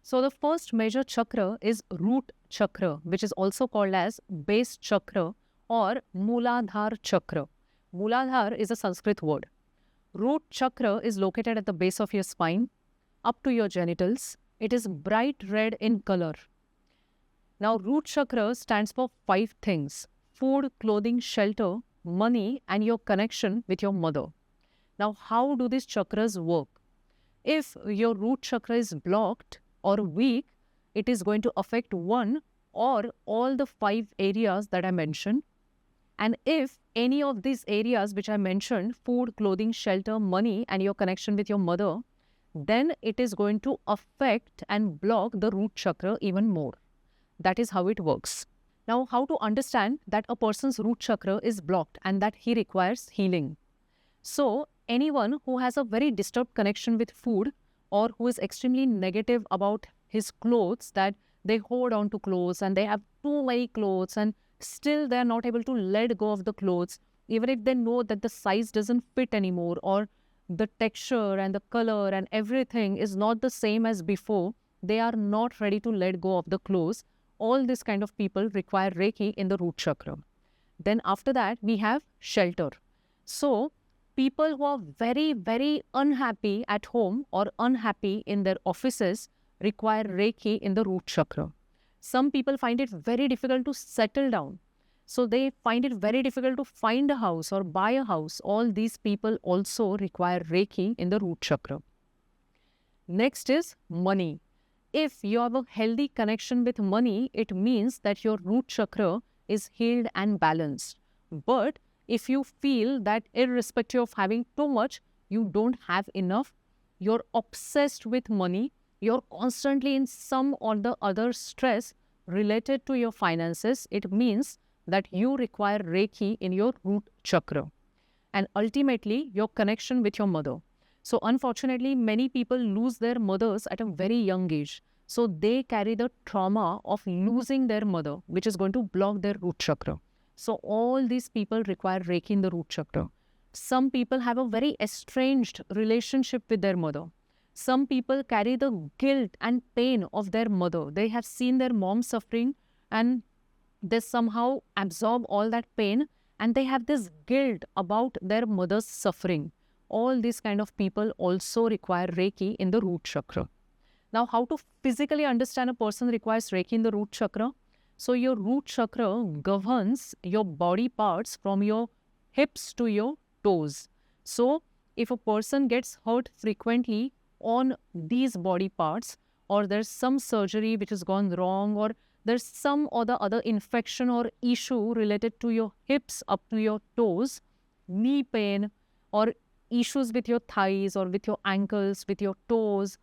So the first major chakra is root chakra, which is also called as base chakra or Muladhara chakra. Muladhara is a Sanskrit word. Root chakra is located at the base of your spine, up to your genitals. It is bright red in color. Now, root chakra stands for 5 things: food, clothing, shelter, money, and your connection with your mother. Now, how do these chakras work? If your root chakra is blocked or weak, it is going to affect one or all the 5 areas that I mentioned. And if any of these areas which I mentioned, food, clothing, shelter, money, and your connection with your mother, then it is going to affect and block the root chakra even more. That is how it works. Now, how to understand that a person's root chakra is blocked and that he requires healing? So, anyone who has a very disturbed connection with food or who is extremely negative about his clothes, that they hold on to clothes and they have too many clothes and still they are not able to let go of the clothes, even if they know that the size doesn't fit anymore or the texture and the color and everything is not the same as before, they are not ready to let go of the clothes. All this kind of people require Reiki in the root chakra. Then after that, we have shelter. So, people who are very, very unhappy at home or unhappy in their offices require Reiki in the root chakra. Some people find it very difficult to settle down. So they find it very difficult to find a house or buy a house. All these people also require Reiki in the root chakra. Next is money. If you have a healthy connection with money, it means that your root chakra is healed and balanced. But if you feel that irrespective of having too much, you don't have enough, you're obsessed with money, you're constantly in some or the other stress related to your finances, it means that you require Reiki in your root chakra. And ultimately, your connection with your mother. So unfortunately, many people lose their mothers at a very young age. So they carry the trauma of losing their mother, which is going to block their root chakra. So all these people require Reiki in the root chakra. Some people have a very estranged relationship with their mother. Some people carry the guilt and pain of their mother. They have seen their mom suffering and they somehow absorb all that pain and they have this guilt about their mother's suffering. All these kind of people also require Reiki in the root chakra. Now, how to physically understand a person requires Reiki in the root chakra? So, your root chakra governs your body parts from your hips to your toes. So, if a person gets hurt frequently on these body parts, or there's some surgery which has gone wrong, or there's some other infection or issue related to your hips up to your toes, knee pain, or issues with your thighs or with your ankles, with your toes,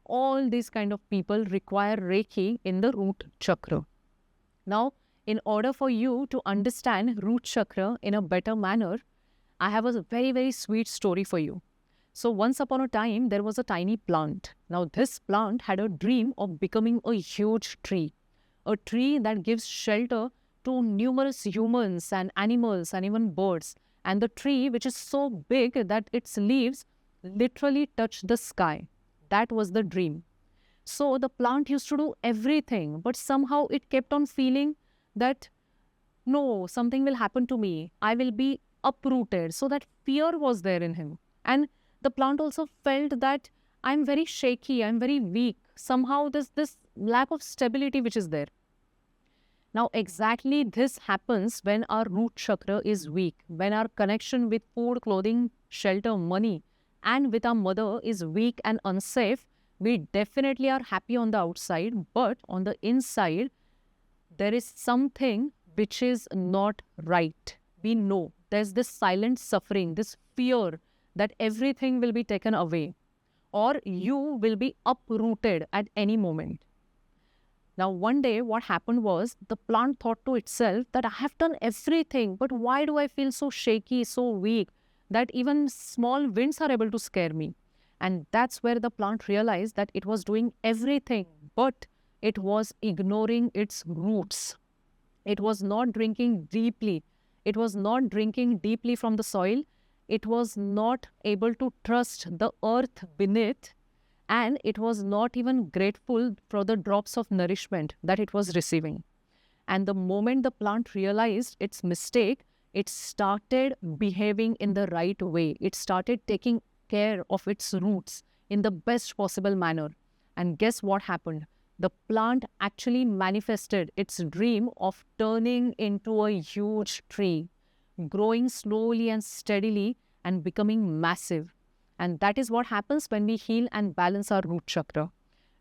all these kind of people require Reiki in the root chakra. Now, in order for you to understand root chakra in a better manner, I have a very, very sweet story for you. So once upon a time, there was a tiny plant. Now, this plant had a dream of becoming a huge tree. A tree that gives shelter to numerous humans and animals and even birds. And the tree which is so big that its leaves literally touch the sky. That was the dream. So the plant used to do everything, but somehow it kept on feeling that, no, something will happen to me. I will be uprooted. So that fear was there in him. And the plant also felt that I'm very shaky, I'm very weak. Somehow there's this lack of stability which is there. Now, exactly this happens when our root chakra is weak, when our connection with food, clothing, shelter, money, and with our mother is weak and unsafe. We definitely are happy on the outside, but on the inside, there is something which is not right. We know there's this silent suffering, this fear that everything will be taken away or you will be uprooted at any moment. Now, one day what happened was the plant thought to itself that I have done everything, but why do I feel so shaky, so weak that even small winds are able to scare me? And that's where the plant realized that it was doing everything, but it was ignoring its roots. It was not drinking deeply. It was not drinking deeply from the soil. It was not able to trust the earth beneath. and it was not even grateful for the drops of nourishment that it was receiving. And the moment the plant realized its mistake, it started behaving in the right way. It started taking care of its roots in the best possible manner. And guess what happened? The plant actually manifested its dream of turning into a huge tree, growing slowly and steadily and becoming massive. And that is what happens when we heal and balance our root chakra.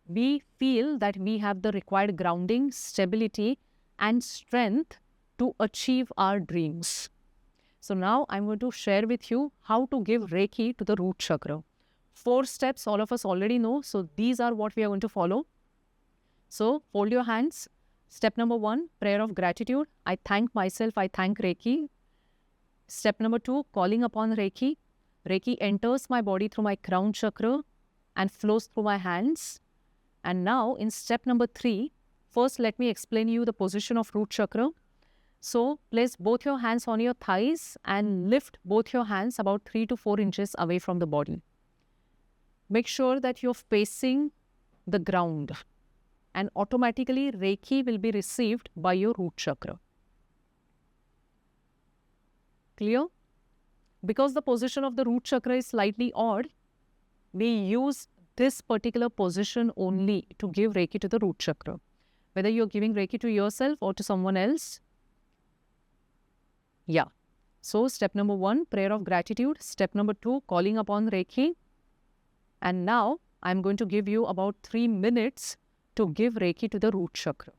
We feel that we have the required grounding, stability, and strength to achieve our dreams. So now I'm going to share with you how to give Reiki to the root chakra. 4 steps all of us already know. So these are what we are going to follow. So fold your hands. Step number 1, prayer of gratitude. I thank myself. I thank Reiki. Step number 2, calling upon Reiki. Reiki enters my body through my crown chakra and flows through my hands. And now in step number 3, first let me explain you the position of root chakra. So place both your hands on your thighs and lift both your hands about 3 to 4 inches away from the body. Make sure that you're facing the ground, and automatically Reiki will be received by your root chakra. Clear? Because the position of the root chakra is slightly odd, we use this particular position only to give Reiki to the root chakra. Whether you're giving Reiki to yourself or to someone else. Yeah. So step number 1, prayer of gratitude. Step number 2, calling upon Reiki. And now I'm going to give you about 3 minutes to give Reiki to the root chakra.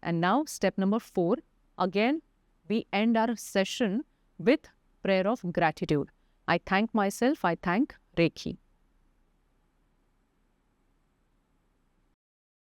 And now step number 4, again, we end our session with prayer of gratitude. I thank myself, I thank Reiki.